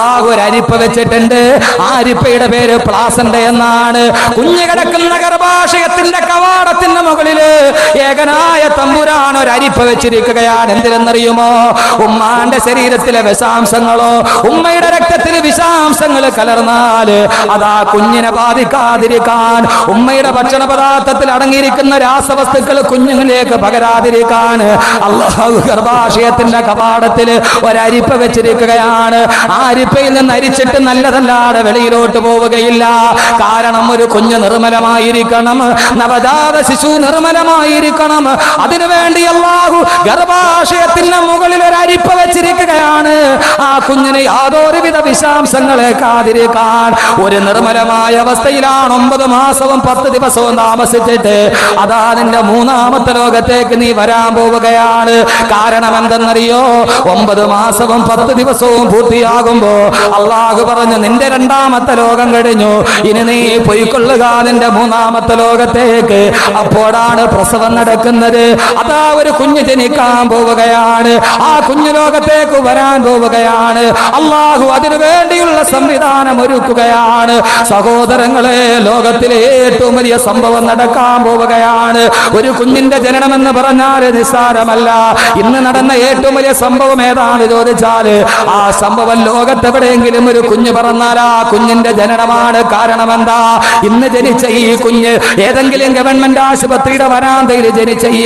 അള്ളാഹു ഒരു അരിപ്പ വെച്ചിട്ടുണ്ട്. ആ അരിപ്പയുടെ പേര് പ്ലാസന്റ എന്നാണ്. കുഞ്ഞു കിടക്കുന്ന ഗർഭാശയത്തിന്റെ കവാടത്തിന്റെ മുകളില് ഏകനായ തമ്പുരാൻ ഒരു അരിപ്പ വെച്ചിരിക്കുകയാണ്. എന്തിനെന്നറിയുമോ? ഉമ്മാന്റെ ശരീരത്തിലെ വിഷാംശങ്ങളോ ഉമ്മയുടെ രക്തത്തിൽ വിഷാംശങ്ങൾ കലർന്നാല് അതാ കുഞ്ഞിനെ ബാധിക്കാതിരിക്കാൻ, ഉമ്മയുടെ ഭക്ഷണ പദാർത്ഥത്തിൽ അടങ്ങിയിരിക്കുന്ന രാസവസ്തുക്കൾ കുഞ്ഞുങ്ങളിലേക്ക് പകരാതിരിക്കാൻ അല്ലാഹു ഗർഭാശയത്തിന്റെ കവാടത്തിൽ ഒരരിപ്പ വെച്ചിരിക്കുകയാണ്. ആ അരിപ്പയിൽ നിന്ന് അരിച്ചിട്ട് നല്ലതല്ലാതെ വെളിയിലോട്ട് പോവുകയില്ല. കാരണം ഒരു കുഞ്ഞ് നിർമ്മലമായിരിക്കണം, നവജാത ശിശു നിർമ്മലമായിരിക്കണം. അതിനുവേണ്ടി അല്ലാഹു ഗർഭാശയത്തിന്റെ മുകളിൽ ഒരു അരിപ്പ വെച്ചിരിക്കുകയാണ്. ആ കുഞ്ഞിന് യാതൊരുവിധ വിഷാംശങ്ങളേക്കാതിരിക്കാൻ ഒരു നിർമ്മലമായ അവസ്ഥയിലാണ് 9 മാസവും 10 ദിവസവും താമസിച്ചിട്ട് അതാ നിന്റെ 3ാമത്തെ ലോകത്തേക്ക് നീ വരാൻ പോവുകയാണ്. കാരണം എന്തെന്നറിയോ? 9 മാസവും 10 ദിവസവും പൂർത്തിയാകുമ്പോ അള്ളാഹു പറഞ്ഞു നിന്റെ 2ാമത്തെ ലോകം കഴിഞ്ഞു, ഇനി നീ പൊയ്ക്കൊള്ളുക നിന്റെ 3ാമത്തെ ലോകത്തേക്ക്. അപ്പോഴാണ് പ്രസവം നടക്കുന്നത്. അതാ ഒരു കുഞ്ഞ് ജനിക്കാൻ പോവുകയാണ്. ആ കുഞ്ഞു ലോകത്തേക്ക് വരാൻ പോവുകയാണ്. അള്ളാഹു അതിനു വേണ്ടിയുള്ള സംവിധാനം ഒരുക്കുകയാണ്. സഹോദരങ്ങളെ, ലോകത്തിലെ ഏറ്റവും വലിയ സംഭവം നടക്കാൻ പോവുകയാണ്. ഒരു കുഞ്ഞിന്റെ ജനനം എന്ന് പറഞ്ഞാൽ നിസ്സാരമല്ല. ഇന്ന് നടന്ന ഏറ്റവും വലിയ സംഭവം ഏതാണ് ചോദിച്ചാല് ആ സംഭവം ലോകത്തെവിടെയെങ്കിലും ഒരു കുഞ്ഞ് പറഞ്ഞാൽ ആ കുഞ്ഞിന്റെ ജനനമാണ്. കാരണം എന്താ? ഇന്ന് ജനിച്ച ഈ കുഞ്ഞ് ഏതെങ്കിലും ഗവൺമെന്റ് ആശുപത്രിയുടെ വരാന്തയിൽ ജനിച്ച ഈ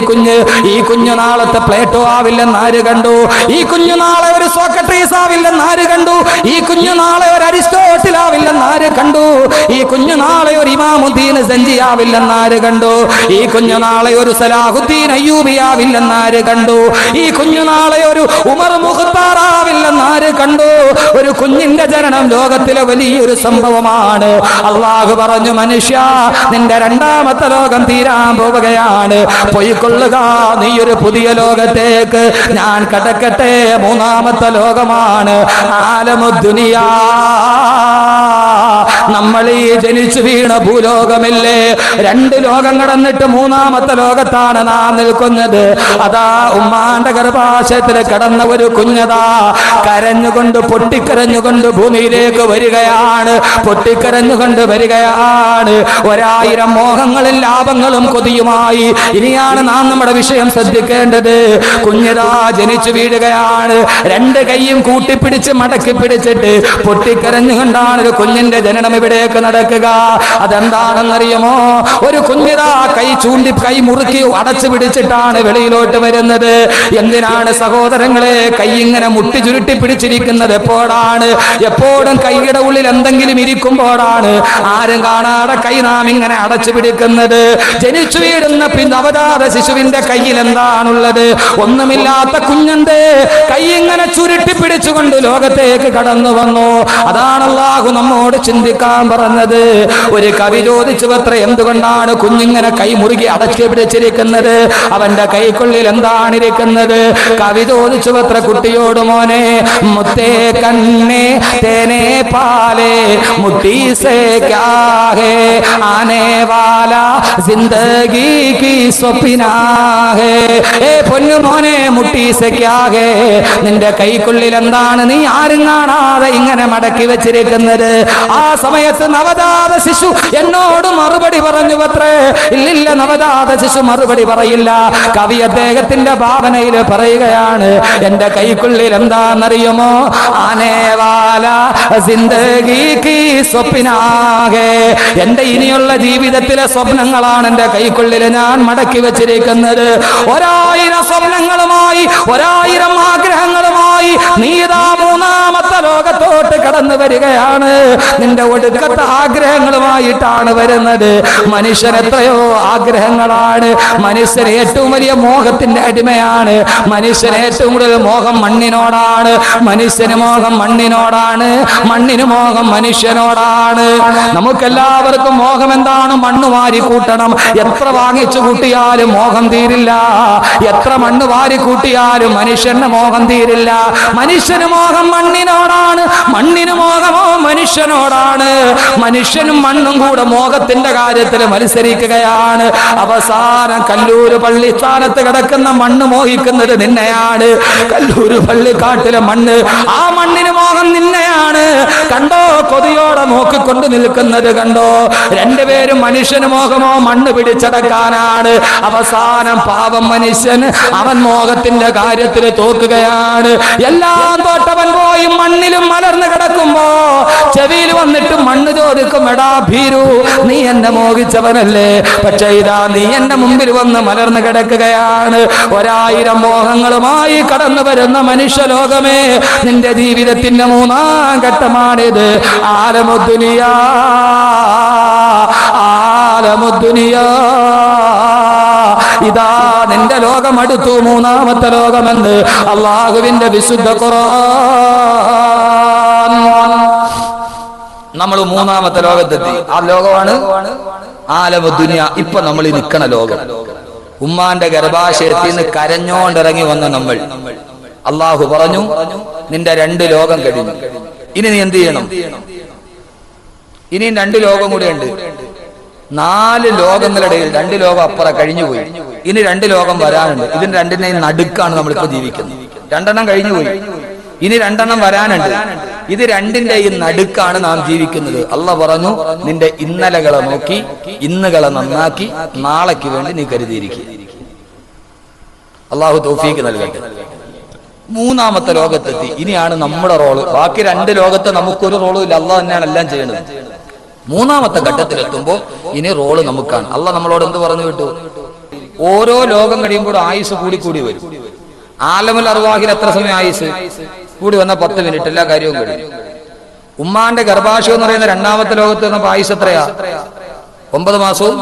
കുഞ്ഞ് നാളത്തെ പ്ലേറ്റോ ആവില്ലെന്ന് ആര് കണ്ടു? ഈ കുഞ്ഞു നാളെ ഒരു സോക്രട്ടീസ് ആവില്ലെന്ന് ആര് കണ്ടു? ഈ കുഞ്ഞു നാളെ ഒരു അരിസ്റ്റോട്ടിൽ ആവില്ലെന്ന് ആര് കണ്ടു? ഈ കുഞ്ഞു നാളെ ഒരു ഇമാമുദ്ദീൻ സഞ്ജി ആവില്ലെന്ന് ആര് കണ്ടു? ഈ കുഞ്ഞു നാളെ ഒരു സലാഹുദ്ദീൻ അയ്യൂബി ആവില്ലെന്ന് ആര് കണ്ടു? ഈ കുഞ്ഞു നാളെ ഒരു ഉമർ മുഖ്താർ ആവില്ലെന്ന് ആര് കണ്ടു? ഒരു കുഞ്ഞിന്റെ ജനനം ലോകത്തിലെ വലിയൊരു സംഭവമാണ്. അള്ളാഹു പറഞ്ഞു, മനുഷ്യ നിന്റെ 2ാമത്തെ ലോകം തീരാൻ പോവുകയാണ്, പൊയ്ക്കൊള്ളുക നീ ഒരു പുതിയ ലോകത്തേക്ക്. ഞാൻ കടക്കട്ടെ, 3ാമത്തെ ലോകമാണ് ആലമുദ്ദുനിയാ. നമ്മൾ ഈ ജനിച്ചു വീണ ഭൂലോകമില്ലേ, 2 ലോകം കടന്നിട്ട് 3ാമത്തെ ലോകത്താണ് നാം നിൽക്കുന്നത്. അതാ ഉമ്മാന്റെ ഗർഭാശയത്തിൽ കിടന്ന ഒരു കുഞ്ഞതാ കരഞ്ഞുകൊണ്ട് പൊട്ടിക്കരഞ്ഞുകൊണ്ട് ഭൂമിയിലേക്ക് വരികയാണ്. പൊട്ടിക്കരഞ്ഞുകൊണ്ട് വരികയാണ്. 1000 മോഹങ്ങളും ലാഭങ്ങളും കൊതിയുമായി. ഇനിയാണ് നാം നമ്മുടെ വിഷയം ശ്രദ്ധിക്കേണ്ടത്. കുഞ്ഞതാ ജനിച്ചു വീഴുകയാണ്. 2 കൈയും കൂട്ടിപ്പിടിച്ച് മടക്കി പിടിച്ചിട്ട് പൊട്ടിക്കരഞ്ഞുകൊണ്ടാണ് ഒരു കുഞ്ഞിന്റെ ജനനം ഇവിടേക്ക് നടക്കുക. അതെന്താണെന്നറിയുമോ? ഒരു കുഞ്ഞിതാ കൈ മുറുക്കി അടച്ചു പിടിച്ചിട്ടാണ് വെളിയിലോട്ട് വരുന്നത്. എന്തിനാണ് സഹോദരങ്ങളെ കൈ ഇങ്ങനെ മുട്ടി ചുരുട്ടി പിടിച്ചിരിക്കുന്നത്? എപ്പോഴാണ്? എപ്പോഴും കൈയുടെ ഉള്ളിൽ എന്തെങ്കിലും ഇരിക്കുമ്പോഴാണ് ആരും കാണാതെ കൈ നാം ഇങ്ങനെ അടച്ചു പിടിക്കുന്നത്. ജനിച്ചു വീഴുന്ന നവജാത ശിശുവിന്റെ കയ്യിൽ എന്താണുള്ളത്? ഒന്നുമില്ലാത്ത കുഞ്ഞന്റെ കൈ ഇങ്ങനെ ചുരുട്ടി പിടിച്ചുകൊണ്ട് ലോകത്തേക്ക് കടന്നു വന്നു. അതാണ് അല്ലാഹു നമ്മോട് ചിന്തിക്കാൻ പറഞ്ഞത്. ഒരു കവി ചോദിച്ചു അത്ര, എന്തുകൊണ്ടാണ് കുഞ്ഞിങ്ങനെ കൈ മുറുകി അടച്ചു പിടിച്ചിരിക്കുന്നത്? അവന്റെ കൈക്കുള്ളിൽ എന്താണ് ഇരിക്കുന്നത്? കവി ചോദിച്ചു അത്ര കുട്ടിയോട്, മോനെ മുത്തേ കണ്ണേ തേനെ പാലേ മുട്ടി സേ ക്യാ ഹേ ആനെ വാലാ ജിന്ദഗി കി സ്വപ്നാ ഹേ. ഏ പൊന്നു മോനെ, മുട്ടി സേ ക്യാ ഹേ, നിന്റെ കൈക്കുള്ളിൽ എന്താണ് നീ ആരും കാണാതെ ഇങ്ങനെ മടക്കി വെച്ചിരിക്കുന്നത്? ആ സമയത്ത് നവജാത ശിശു എന്നോട് മറുപടി പറഞ്ഞു അത്രേ. ഇല്ലില്ല, നവജാത ശിശു മറുപടി പറയില്ല. കവി അദ്ദേഹത്തിന്റെ ഭാവനയിൽ പറയുകയാണ്, എന്റെ കൈക്കുള്ളിൽ എന്താണെന്നറിയുമോ? ആനേവാല ജിന്ദഗി കി സ്വപ്നാ ഹേ, എന്റെ ഇനിയുള്ള ജീവിതത്തിലെ സ്വപ്നങ്ങളാണ് എന്റെ കൈക്കുള്ളിൽ ഞാൻ മടക്കി വെച്ചിരിക്കുന്നത്. 1000 സ്വപ്നങ്ങളുമായി 1000 ആഗ്രഹങ്ങളുമായി നീതാ 3ാമത്തെ ലോകത്തോട്ട് കടന്നു വരികയാണ്. നിന്റെ ഒടുക്കത്തെ ആഗ്രഹങ്ങളുമായിട്ടാണ് വരുന്നത്. മനുഷ്യൻ എത്രയോ ആഗ്രഹങ്ങളാണ്. മനുഷ്യൻ ഏറ്റവും വലിയ മോഹത്തിന്റെ അടിമയാണ്. മനുഷ്യൻ ഏറ്റവും കൂടുതൽ മോഹം മണ്ണിനോടാണ്. മനുഷ്യന് മോഹം മണ്ണിനോടാണ്. മണ്ണിന് മോഹം മനുഷ്യനോടാണ്. നമുക്കെല്ലാവർക്കും മോഹം എന്താണ്? മണ്ണ് വാരി കൂട്ടണം. എത്ര വാങ്ങിച്ചു കൂട്ടിയാലും മോഹം തീരില്ല. എത്ര മണ്ണ് വാരി കൂട്ടിയാലും മനുഷ്യന്റെ മോഹം തീരില്ല. മനുഷ്യന് മോഹം മണ്ണിനോടാണ്. മണ്ണിന് മോഹമോ മനുഷ്യനോടാണ്. മനുഷ്യനും മണ്ണും കൂടെ മോഹത്തിന്റെ കാര്യത്തിൽ മത്സരിക്കുകയാണ്. അവസാനം കല്ലൂര് പള്ളിസ്ഥാനത്ത് കിടക്കുന്ന മണ്ണ് മോഹിക്കുന്നത് നിന്നെയാണ്. കല്ലൂര് പള്ളിക്കാട്ടിലെ മണ്ണ്, ആ മണ്ണിന് മോഹം നിന്നെയാണ്. കൊതിയോടെ നോക്കിക്കൊണ്ട് നിൽക്കുന്നത് കണ്ടോ? രണ്ടുപേരും മനുഷ്യന് മോഹമോ മണ്ണ് പിടിച്ചടക്കാനാണ്. അവസാനം പാവം മനുഷ്യൻ അവൻ മോഹത്തിന്റെ കാര്യത്തിൽ തോക്കുകയാണ്. എല്ലാം തോട്ടവൻ പോയി മണ്ണിലും മലർന്നു കിടക്കുമ്പോ ചെവിയിൽ വന്നിട്ട് മണ്ണ് ചോദിക്കും, എടാ ഭീരു, നീ എന്നെ മോഹിച്ചവനല്ലേ? പക്ഷെ ഇതാ നീ എന്റെ മുമ്പിൽ വന്ന് മലർന്നു കിടക്കുകയാണ്. 1000 മോഹങ്ങളുമായി കടന്നു വരുന്ന മനുഷ്യലോകമേ, നിന്റെ ജീവിതത്തിന്റെ 3-ാം ഘട്ടമാണിത്. ആലമുദ്ദുനിയാ, ആലമുദ്ദുനിയാ, ഇതാ നിന്റെ ലോകം അടുത്തു, 3-ാമത്തെ ലോകമെന്ന് അള്ളാഹുവിന്റെ വിശുദ്ധ ഖുർആൻ. നമ്മൾ 3-ാമത്തെ ലോകത്തെത്തി. ആ ലോകമാണ് ആലമുദ്ദുനിയ. ഇപ്പൊ നമ്മൾ നിൽക്കണ ലോകം. ഉമ്മാന്റെ ഗർഭാശയത്തിൽ നിന്ന് കരഞ്ഞോണ്ടിറങ്ങി വന്ന നമ്മൾ. അള്ളാഹു പറഞ്ഞു, നിന്റെ 2 ലോകം കഴിഞ്ഞു. ഇനി നീ എന്ത് ചെയ്യണം? ഇനിയും 2 ലോകം കൂടെ ഉണ്ട്. 4 ലോകങ്ങളുടെ 2 ലോകം അപ്പുറം കഴിഞ്ഞുപോയി. ഇനി 2 ലോകം വരാനുണ്ട്. ഇതിന് 2ന്റെയും നടുക്കാണ് നമ്മളിപ്പോ ജീവിക്കുന്നത്. 2 കഴിഞ്ഞുപോയി, ഇനി 2 വരാനുണ്ട്. ഇത് 2ന്റെയും നടുക്കാണ് നാം ജീവിക്കുന്നത്. അള്ളാഹ് പറഞ്ഞു, നിന്റെ ഇന്നലകളെ നോക്കി ഇന്നുകളെ നന്നാക്കി നാളേക്ക് വേണ്ടി നീ കരുതിയിരിക്കുക. അള്ളാഹു തൗഫീഖ് നൽകട്ടെ. 3-ാമത്തെ ലോകത്തെത്തി. ഇനിയാണ് നമ്മുടെ റോള്. ബാക്കി 2 ലോകത്ത് നമുക്കൊരു റോളും ഇല്ല. അള്ളാഹ് തന്നെയാണ് എല്ലാം ചെയ്യുന്നത്. 3-ാമത്തെ ഘട്ടത്തിലെത്തുമ്പോൾ ഇനി റോള് നമുക്കാണ്. അള്ളാഹ് നമ്മളോട് എന്ത് പറഞ്ഞു വിട്ടു? ഓരോ ലോകം കഴിയുമ്പോൾ ആയുസ് കൂടി വരും. ആലമുൽ അർവാഹിൽ എത്ര സമയം ആയുസ് കൂടി വന്ന 10 മിനിറ്റ്, എല്ലാ കാര്യവും കഴിയും. ഉമ്മാന്റെ ഗർഭാശയം എന്ന് പറയുന്ന 2-ാമത്തെ ലോകത്ത് വന്നപ്പോ ആയുസ് എത്രയാ? 9 മാസവും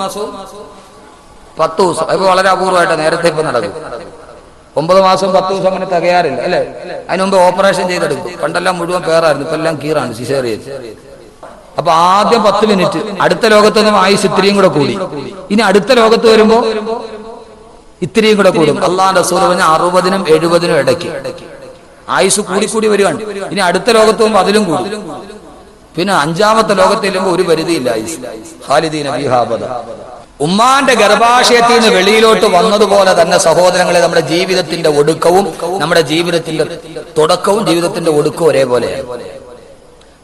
10 ദിവസം. അപ്പൊ വളരെ അപൂർവമായിട്ട് നേരത്തെ ഇപ്പൊ നടക്കും. 9 മാസവും 10 ദിവസം അങ്ങനെ തികയാറില്ല, അല്ലെ? അതിന് മുമ്പ് ഓപ്പറേഷൻ ചെയ്തെടുക്കും. പണ്ടെല്ലാം മുഴുവൻ പേറായിരുന്നു, ഇപ്പൊ എല്ലാം കീറാണ്, സിസേറിയൻ. അപ്പൊ ആദ്യം 10 മിനിറ്റ്. അടുത്ത ലോകത്ത് നിന്നും ആയുസ് ഇത്രയും കൂടെ കൂടി. ഇനി അടുത്ത ലോകത്ത് വരുമ്പോ ഇത്രയും കൂടെ കൂടും. അള്ളാഹുവിന്റെ റസൂൽ പറഞ്ഞ 60-നും 70-നും ഇടയ്ക്ക് ആയുസ് കൂടി വരികയാണ്. ഇനി അടുത്ത ലോകത്ത് പോകുമ്പോൾ അതിലും കൂടും. പിന്നെ 5-ാമത്തെ ലോകത്ത് ചെല്ലുമ്പോൾ ഒരു പരിധിയില്ല ആയുസ്. ഖാലിദീന ഫീഹാ അബദ. ഉമ്മാന്റെ ഗർഭാശയത്തിൽ നിന്ന് വെളിയിലോട്ട് വന്നതുപോലെ തന്നെ സഹോദരങ്ങളെ, നമ്മുടെ ജീവിതത്തിന്റെ ഒടുക്കവും നമ്മുടെ ജീവിതത്തിന്റെ തുടക്കവും ജീവിതത്തിന്റെ ഒടുക്കവും ഒരേപോലെയാണ്.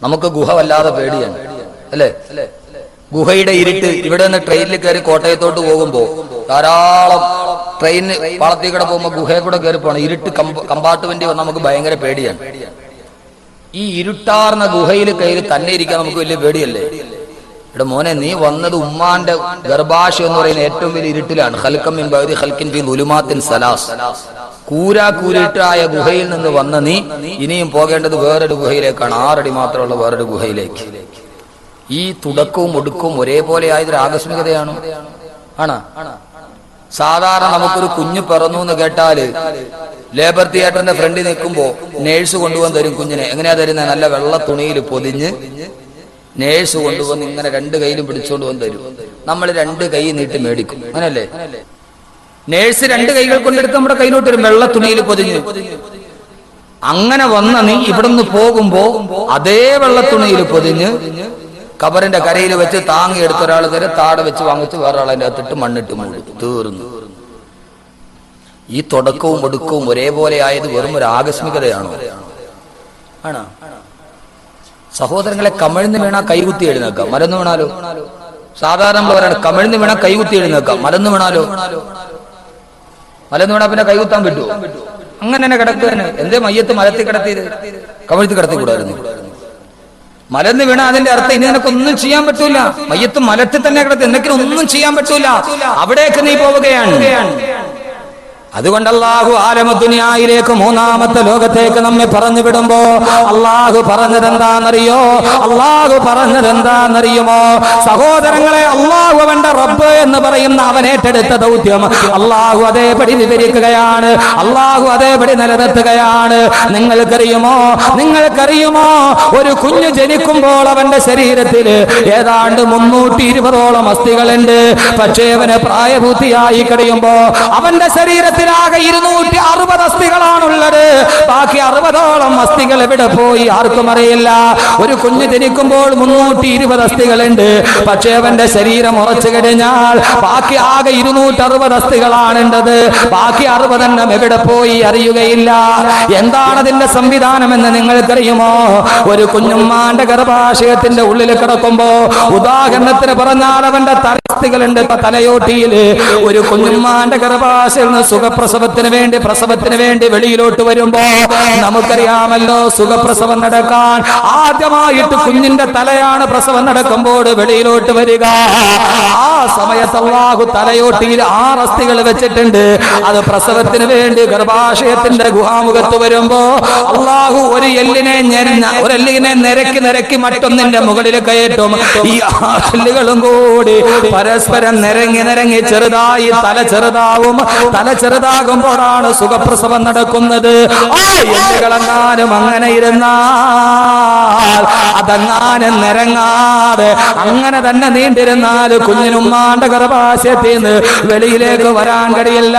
നമുക്ക് ഗുഹ വല്ലാതെ പേടിയാണ്, അല്ലേ? ഗുഹയുടെ ഇരുട്ട്. ഇവിടെ നിന്ന് ട്രെയിനിൽ കയറി കോട്ടയത്തോട്ട് പോകുമ്പോ ധാരാളം ട്രെയിനിന് പാളത്തിൽ കൂടെ പോകുമ്പോ ഗുഹയെ കൂടെ കയറി പോകണം. ഇരുട്ട് കമ്പാർട്ട്മെന്റ് വന്നാൽ നമുക്ക് ഭയങ്കര പേടിയാണ്. ഈ ഇരുട്ടാർന്ന ഗുഹയിൽ കയറി തന്നെ ഇരിക്കാൻ നമുക്ക് വലിയ പേടിയല്ലേ? ഇവിടെ മോനെ, നീ വന്നത് ഉമ്മാന്റെ ഗർഭാശയം എന്ന് പറയുന്ന ഏറ്റവും വലിയ ഇരുട്ടിലാണ്. ഖൽഖം മിൻ ബഅദി ഖൽഖിൻ ഫീ ദുലുമാത്തിൻ സലാസ്. കൂരാക്കൂരിട്ടായ ഗുഹയിൽ നിന്ന് വന്ന നീ ഇനിയും പോകേണ്ടത് വേറൊരു ഗുഹയിലേക്കാണ്. 6 അടി മാത്രമുള്ള വേറൊരു ഗുഹയിലേക്ക്. ഈ തുടക്കവും ഒടുക്കവും ഒരേപോലെ ആയതൊരു ആകസ്മികതയാണോ? ആണ്. സാധാരണ നമുക്കൊരു കുഞ്ഞ് പിറന്നു എന്ന് കേട്ടാല് ലേബർ തിയേറ്ററിന്റെ ഫ്രണ്ടിൽ നിൽക്കുമ്പോ നേഴ്സ് കൊണ്ടുവന്ന് തരും കുഞ്ഞിനെ. എങ്ങനെയാ തരുന്നത്? നല്ല വെള്ള തുണിയിൽ പൊതിഞ്ഞ് നേഴ്സ് കൊണ്ടുവന്ന് ഇങ്ങനെ 2 കൈയിലും പിടിച്ചുകൊണ്ട് വന്ന് തരും. നമ്മൾ 2 കൈ നീട്ടി മേടിക്കും, അങ്ങനല്ലേ? നേഴ്സ് 2 കൈകൾ കൊണ്ടെടുത്ത് നമ്മുടെ കയ്യിലോട്ട് വരും, വെള്ള തുണിയിൽ പൊതിഞ്ഞ്. അങ്ങനെ വന്ന നീ ഇവിടുന്ന് പോകുമ്പോ അതേ വെള്ള തുണിയിൽ പൊതിഞ്ഞ് കബറിന്റെ കരയിൽ വെച്ച് താങ്ങി എടുത്ത ഒരാൾ തരും, താടെ വെച്ച് വാങ്ങിച്ച് വേറെ ആളതിന്റെ അകത്തിട്ട് മണ്ണിട്ട് മൂടും. തീർന്നു. ഈ തുടക്കവും ഒടുക്കവും ഒരേപോലെ ആയത് വെറും ഒരു ആകസ്മികതയാണോ? ആണോ? സഹോദരങ്ങളെ, കമിഴ്ന്ന് വീണാ കൈകുത്തി എഴുന്നേക്കാം, മലന്ന് വീണാലോ? സാധാരണ നമ്മൾ പറയണം, കമിഴ്ന്ന് വീണാ കൈകുത്തി എഴുന്നേക്കാം, മലന്ന് വീണാലോ? മലന്ന് വീണാ പിന്നെ കൈകുത്താൻ പറ്റുമോ? അങ്ങനെ തന്നെ കിടക്കുകയാണ്. എന്തേ മയ്യത്ത് മലത്തിൽ കിടത്തിയത്? കമിഴ്ത്തി കിടത്തിക്കൂടായിരുന്നു. മലന്ന് വീണ അതിന്റെ അർത്ഥം ഇനി നിനക്കൊന്നും ചെയ്യാൻ പറ്റൂല. മയ്യത്ത് മലത്തിൽ തന്നെ കിടത്തി, എന്തെങ്കിലും ഒന്നും ചെയ്യാൻ പറ്റൂല. അവിടേക്ക് നീ പോവുകയാണ്. അതുകൊണ്ട് അല്ലാഹു ആലമുദ്ദുനിയയിലേക്ക് 3-ാമത്തെ ലോകത്തേക്ക് നമ്മെ പറഞ്ഞു വിടുമ്പോ അല്ലാഹു പറഞ്ഞതെന്താണെന്നറിയോ? അല്ലാഹു പറഞ്ഞതെന്താണെന്നറിയുമോ സഹോദരങ്ങളെ? അല്ലാഹു അവന്റെ റബ്ബ് എന്ന് പറയുന്ന അവനേറ്റെടുത്ത ദൗത്യം അല്ലാഹു അതേപടി വിവരിക്കുകയാണ്. അല്ലാഹു അതേപടി നിലനിർത്തുകയാണ്. നിങ്ങൾക്കറിയുമോ ഒരു കുഞ്ഞ് ജനിക്കുമ്പോൾ അവന്റെ ശരീരത്തിൽ ഏതാണ്ട് 320ഓളം അസ്ഥികളുണ്ട്. പക്ഷേ അവന് പ്രായപൂർത്തിയായി കഴിയുമ്പോ അവന്റെ ശരീരത്തിൽ ശരീരത്തിലാകെ 260 അസ്ഥികളാണുള്ളത്. ബാക്കി 60ഓളം അസ്ഥികൾ എവിടെ പോയി ആർക്കും അറിയില്ല. ഒരു കുഞ്ഞ് ജനിക്കുമ്പോൾ 320 അസ്ഥികളുണ്ട്. പക്ഷേ അവന്റെ ശരീരം ഉറച്ചു കഴിഞ്ഞാൽ ബാക്കി ആകെ 260 അസ്ഥികളാണുള്ളത്. ബാക്കി 60 എണ്ണം എവിടെ പോയി അറിയുകയില്ല. എന്താണ് അതിന്റെ സംവിധാനം എന്ന് നിങ്ങൾക്കറിയുമോ? ഒരു കുഞ്ഞുമ്മാന്റെ ഗർഭാശയത്തിന്റെ ഉള്ളിൽ കിടക്കുമ്പോ, ഉദാഹരണത്തിന് പറഞ്ഞാൽ അവന്റെ തലസ്ഥികളുണ്ട് തലയോട്ടിയില്. ഒരു കുഞ്ഞുമ്മാന്റെ ഗർഭാശയം സുഖപ്രസവത്തിന് വേണ്ടി വെളിയിലോട്ട് വരുമ്പോ നമുക്കറിയാമല്ലോ, സുഖപ്രസവം നടക്കാൻ ആദ്യമായിട്ട് കുഞ്ഞിന്റെ തലയാണ് പ്രസവം നടക്കുമ്പോൾ വെളിയിലോട്ട് വരിക. ആ സമയത്ത് അല്ലാഹു തലയോട്ടിയിൽ 6 അസ്ഥികൾ വെച്ചിട്ടുണ്ട്. അത് പ്രസവത്തിന് വേണ്ടി ഗർഭാശയത്തിന്റെ ഗുഹാമുഖത്ത് വരുമ്പോ അല്ലാഹു ഒരു എല്ലിനെ നിരക്കി മറ്റൊന്നിന്റെ മുകളിൽ കയറ്റും. ഈ 6 എല്ലുകളും കൂടി പരസ്പരം നിരങ്ങി ചെറുതായി തല ചെറുതാകുമ്പോഴാണ് സുഖപ്രസവം നടക്കുന്നത്. ആ എല്ലുകളെങ്ങാനും അങ്ങനെ ഇരുന്നാൽ, അതങ്ങാനും നിരങ്ങാതെ അങ്ങനെ തന്നെ നീണ്ടിരുന്നാൽ കുഞ്ഞിനുമ്മാന്റെ ഗർഭാശയത്തിൽ നിന്ന് വെളിയിലേക്ക് വരാൻ കഴിയില്ല.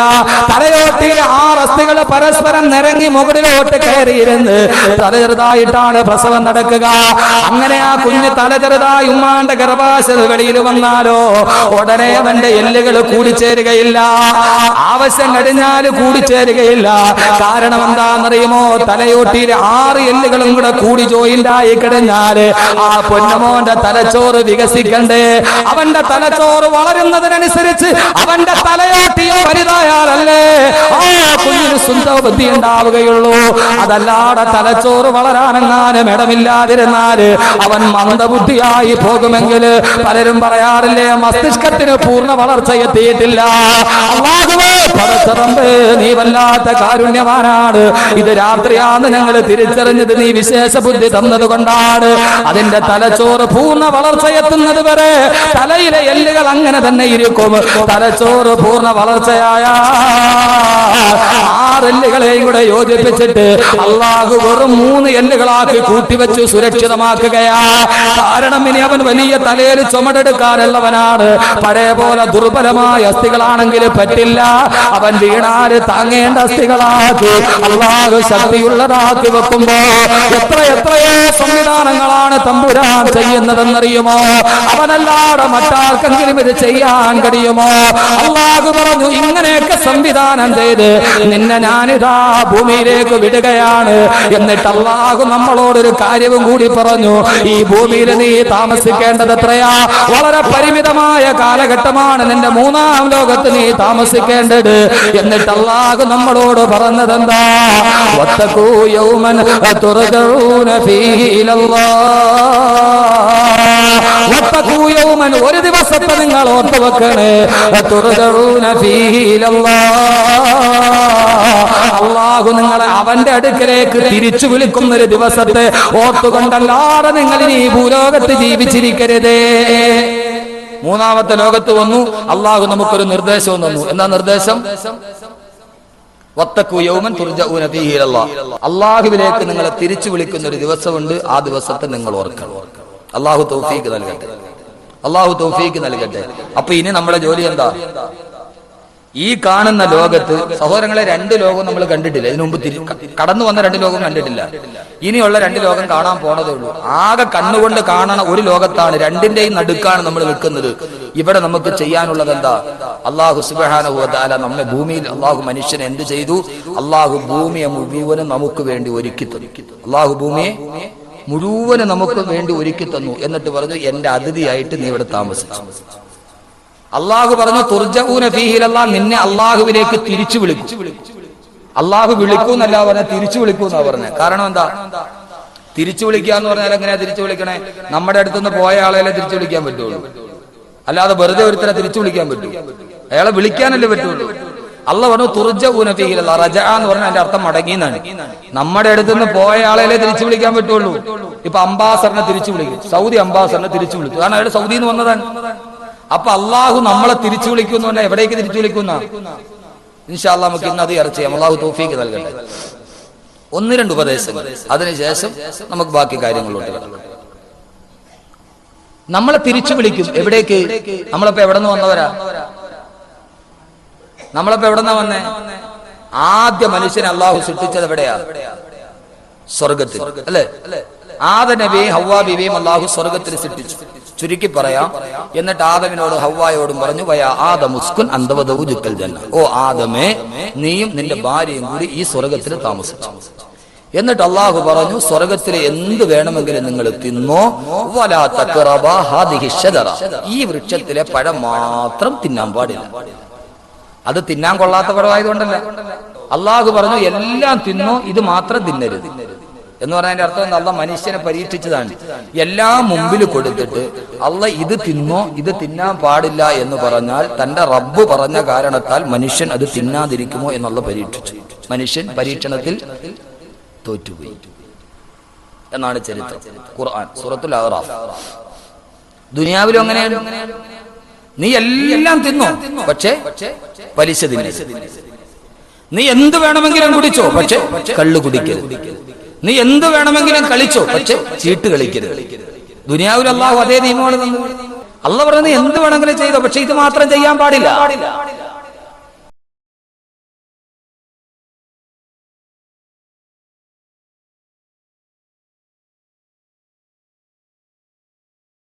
തലയോട്ടിയിൽ 6 അസ്ഥികൾ പരസ്പരം നിരങ്ങി മുകളിലോട്ട് കയറിയിരുന്ന് തല ചെറുതായിട്ടാണ് പ്രസവം നടക്കുക. അങ്ങനെ ആ കുഞ്ഞ് തല ചെറുതായി ഉമ്മാന്റെ ഗർഭാശയ വെളിയിൽ വന്നാലോ ഉടനെ അവന്റെ എല്ലുകൾ കൂടിച്ചേരുകയില്ല. ആവശ്യം കഴിഞ്ഞാൽ കൂടിച്ചേരുകയില്ല. കാരണം എന്താണെന്നറിയുമോ? തലയോട്ടിയിൽ 6 എല്ലുകളും കൂടെ കൂടി ജോയിന്റായി കഴിഞ്ഞാല് ആ പൊന്നമോന്റെ തലച്ചോറ് വികസിക്കണ്ടേ? അവന്റെ തലച്ചോറ് വളരുന്നതിനനുസരിച്ച് അവന്റെ തലയോട്ടിയോ വലുതായാലല്ലേ ആ കുഞ്ഞിന് സുന്ദരബുദ്ധി ഉണ്ടാവുകയുള്ളൂ. അതല്ലാതെ തലച്ചോറ് വളരാനെങ്ങാനും ഇടമില്ലാതിരുന്നാല് അവൻ മന്ദബുദ്ധിയായി പോകുമെങ്കിൽ പലരും പറയാറില്ലേ, മസ്തിഷ്കത്തിന് പൂർണ്ണ വളർച്ച എത്തിയിട്ടില്ല. അല്ലാഹുവേ പടച്ചറമ്പേ, നീ വല്ലാത്ത കാരുണ്യവാനാണ്. ഇത് രാത്രിയാന്ന് ഞങ്ങൾ തിരിച്ചറിഞ്ഞത് നീ വിശേഷ ബുദ്ധി തന്നത് കൊണ്ടാണ്. അതിന്റെ തലച്ചോറ് പൂർണ്ണ വളർച്ച എത്തുന്നത് വരെ തലയിലെ എല്ലുകൾ അങ്ങനെ തന്നെ ഇരിക്കും. തലച്ചോറ് പൂർണ്ണ വളർച്ചയായ 6 എല്ലുകളെയും കൂടെ യോജിപ്പിച്ചിട്ട് അല്ലാഹു വെറും 3 എല്ലുകളാക്കി കൂട്ടിവെച്ച് സുരക്ഷിതമാക്കുകയാ. കാരണം ഇനി അവൻ വലിയ തലയിൽ ചുമടെടുക്കാനുള്ളവനാണ്. പഴയ പോലെ ദുർബലമായ അസ്ഥികളാണെങ്കിൽ പറ്റില്ല. അവൻ വീണാല് താങ്ങേണ്ട അസ്ഥികളാക്കി അല്ലാഹു ശക്തിയുള്ളതാക്കി വെക്കുമ്പോ എത്രയോ സംവിധാനങ്ങളാണ് തമ്പുരാൻ ചെയ്യുന്നതെന്നറിയുമോ? അവനല്ലാതെ മറ്റാർക്കെങ്കിലും ഇത് ചെയ്യാൻ കഴിയുമോ? അല്ലാഹു പറഞ്ഞു, ഇങ്ങനെയൊക്കെ സംവിധാനം ചെയ്ത് നിന്നെ ഞാനിതാ ഭൂമിയിലേക്ക് വിടുകയാണ്. എന്നിട്ട് അല്ലാഹു നമ്മളോടൊരു കാര്യവും കൂടി പറഞ്ഞു, ഈ ഭൂമിയിൽ നീ താമസിക്കേണ്ടത് എത്രയാ? വളരെ പരിമിതമായ കാലഘട്ടമാണ് നിന്റെ 3-ാം ലോകത്ത് നീ താമസിക്കേണ്ടത്. എന്നിട്ട് അല്ലാഹു നമ്മളോട് പറഞ്ഞതെന്താ? വത്തഖൂ യൗമൻ തുർജഊന ഫീഹി ഇലല്ലാഹ്. വത്തഖൂ യൗമൻ, ഒരു ദിവസത്തെ നിങ്ങൾ ഓർത്തു വെക്കണേ. തുർജഊന ഫീഹി ഇലല്ലാഹ്, അല്ലാഹു നിങ്ങളെ അവന്റെ അടുക്കലേക്ക് തിരിച്ചു വിളിക്കുന്ന ഒരു ദിവസത്തെ ഓർത്തുകൊണ്ടല്ലാതെ നിങ്ങൾ ഈ ഭൂലോകത്ത് ജീവിച്ചിരിക്കരുതേ. 3-ാമത്തെ ലോകത്ത് വന്നു അല്ലാഹു നമുക്കൊരു നിർദ്ദേശവും തന്നു. എന്താ നിർദ്ദേശം? വത്തഖൂ യൗമൻ തുർജഊന ഫീഹി ഇലല്ലാഹ്, അല്ലാഹുവിലേക്ക് നിങ്ങളെ തിരിച്ചു വിളിക്കുന്ന ഒരു ദിവസമുണ്ട്. ആ ദിവസത്തെ നിങ്ങൾ ഓർക്കണം. അല്ലാഹു തൗഫീഖ് നൽകട്ടെ. അല്ലാഹു തൗഫീഖ് നൽകട്ടെ. അപ്പൊ ഇനി നമ്മുടെ ജോലി എന്താ? ഈ കാണുന്ന ലോകത്ത് സഹോദരങ്ങളെ 2 ലോകവും നമ്മൾ കണ്ടിട്ടില്ല. ഇതിനു മുമ്പ് കടന്നു വന്ന 2 ലോകം കണ്ടിട്ടില്ല. ഇനിയുള്ള 2 ലോകം കാണാൻ പോണതേ ഉള്ളൂ. ആകെ കണ്ണുകൊണ്ട് കാണണ ഒരു ലോകത്താണ്, 2ന്റെയും നടുക്കാണ് നമ്മൾ നിൽക്കുന്നത്. ഇവിടെ നമുക്ക് ചെയ്യാനുള്ളത് എന്താ? അല്ലാഹു സുബ്ഹാനഹു വ തആല നമ്മെ ഭൂമിയിൽ, അല്ലാഹു മനുഷ്യനെ എന്ത് ചെയ്തു? അല്ലാഹു ഭൂമിയെ മുഴുവനും നമുക്ക് വേണ്ടി ഒരുക്കി തന്നു. അല്ലാഹു ഭൂമിയെ മുഴുവനും നമുക്ക് വേണ്ടി ഒരുക്കി തന്നു. എന്നിട്ട് പറഞ്ഞു, എന്റെ അതിഥിയായിട്ട് നീ ഇവിടെ താമസിച്ചു. അല്ലാഹു പറഞ്ഞു, തുർജഊന ഫീഹി ഇലല്ലാഹ്, നിന്നെ അല്ലാഹുവിലേക്ക് തിരിച്ചു വിളിക്കും. അല്ലാഹു വിളിക്കൂന്നല്ല പറഞ്ഞ, തിരിച്ചു വിളിക്കൂന്നാ പറഞ്ഞത്. കാരണം എന്താ? തിരിച്ചു വിളിക്കുക എന്ന് പറഞ്ഞാൽ എങ്ങനെയാ തിരിച്ചു വിളിക്കണേ? നമ്മുടെ അടുത്തുനിന്ന് പോയ ആളെയല്ലേ തിരിച്ചു വിളിക്കാൻ പറ്റുള്ളൂ. അല്ലാതെ വെറുതെ ഒരുത്തരെ തിരിച്ചു വിളിക്കാൻ പറ്റൂ? അയാളെ വിളിക്കാനല്ലേ പറ്റുള്ളൂ. അല്ലാഹു പറഞ്ഞു തുർജഊന ഫീഹി ഇലല്ലാഹ്. റജഅ എന്ന് പറഞ്ഞാൽ അതിന്റെ അർത്ഥം മടങ്ങി എന്നാണ്. നമ്മുടെ അടുത്തുനിന്ന് പോയ ആളെയല്ലേ തിരിച്ചു വിളിക്കാൻ പറ്റുള്ളൂ. ഇപ്പൊ അംബാസഡറിനെ തിരിച്ചു വിളിക്കും, സൗദി അംബാസഡറിനെ തിരിച്ചു വിളിച്ചു, കാരണം അയാൾ സൗദിയിൽ നിന്ന് വന്നതാണ്. അപ്പൊ അല്ലാഹു നമ്മളെ തിരിച്ചു വിളിക്കുന്നു. എവിടേക്ക് തിരിച്ചു വിളിക്കുന്ന? ഇൻഷാ അല്ലാഹ് നമുക്ക് ഇന്ന് അത് ചർച്ച ചെയ്യാം. അല്ലാഹു തൗഫീഖ് നൽകട്ടെ. 1-2 ഉപദേശങ്ങൾ, അതിനുശേഷം നമുക്ക് ബാക്കി കാര്യങ്ങളിലോട്ട് കിടക്കാം. നമ്മളെ തിരിച്ചു വിളിക്കും. എവിടേക്ക്? നമ്മളിപ്പോ എവിടെ നിന്ന് വന്നവരാ? നമ്മളിപ്പോ എവിടെ നിന്നാ വന്നേ? ആദ്യ മനുഷ്യനെ അള്ളാഹു സൃഷ്ടിച്ചത് എവിടെയാ? സ്വർഗത്തിൽ, അല്ലേ? ആദ നബിയെയും ഹവ്വാ ബീവിയെയും അള്ളാഹു സ്വർഗത്തിൽ സൃഷ്ടിച്ചു. ചുരുക്കി പറയാം, എന്നിട്ട് ആദമിനോട് ഹവ്വായോടും പറഞ്ഞു, വയാ ആദമുസ്കുൻ അന്ത വസൗജുക്കൽ ജന്ന, ഓ ആദമേ, നീയും നിന്റെ ഭാര്യയും കൂടി ഈ സ്വർഗത്തിൽ താമസിച്ചു. എന്നിട്ട് അള്ളാഹു പറഞ്ഞു, സ്വർഗത്തിലെ എന്ത് വേണമെങ്കിലും നിങ്ങൾ തിന്നോ, വലാ തഖറബാ ഹാദിഹി ശജറ, ഈ വൃക്ഷത്തിലെ പഴം മാത്രം തിന്നാൻ പാടില്ല. അത് തിന്നാൻ കൊള്ളാത്ത പഴമായതുകൊണ്ടല്ല. അള്ളാഹു പറഞ്ഞു എല്ലാം തിന്നോ, ഇത് മാത്രം തിന്നരുത് എന്ന് പറഞ്ഞതിന്റെ അർത്ഥം എന്താ? അള്ളാഹ് മനുഷ്യനെ പരീക്ഷിച്ചതാണ്. എല്ലാം മുമ്പിൽ കൊടുത്തിട്ട് അള്ളാഹ് ഇത് തിന്നോ, ഇത് തിന്നാൻ പാടില്ല എന്ന് പറഞ്ഞാൽ തന്റെ റബ്ബ് പറഞ്ഞ കാരണത്താൽ മനുഷ്യൻ അത് തിന്നാതിരിക്കുമോ എന്നുള്ള പരീക്ഷിച്ചു. മനുഷ്യൻ പരീക്ഷണത്തിൽ തോറ്റുപോയി എന്നാണ് ചരിത്രം. ഖുർആൻ സൂറത്തുൽ അഅറാഫ്. ദുനിയാവിലും അങ്ങനെയാണ്. നീ എല്ലാം തിന്നോ, പക്ഷേ പലിശ തിന്നരുത്. നീ എന്ത് വേണമെങ്കിലും കുടിച്ചോ, പക്ഷെ കള്ളു കുടിക്കരുത്. നീ എന്ത് വേണമെങ്കിലും കളിച്ചോ, പക്ഷെ ചീട്ട് കളിക്കരുത്. ദുനിയാവിൽ അള്ളാഹു അതേ നിയമമാണ് തന്നത്. അള്ളാഹ് പറയുന്നത് എന്ത് വേണമെങ്കിലും ചെയ്തോ, പക്ഷെ ഇത് മാത്രം ചെയ്യാൻ പാടില്ല.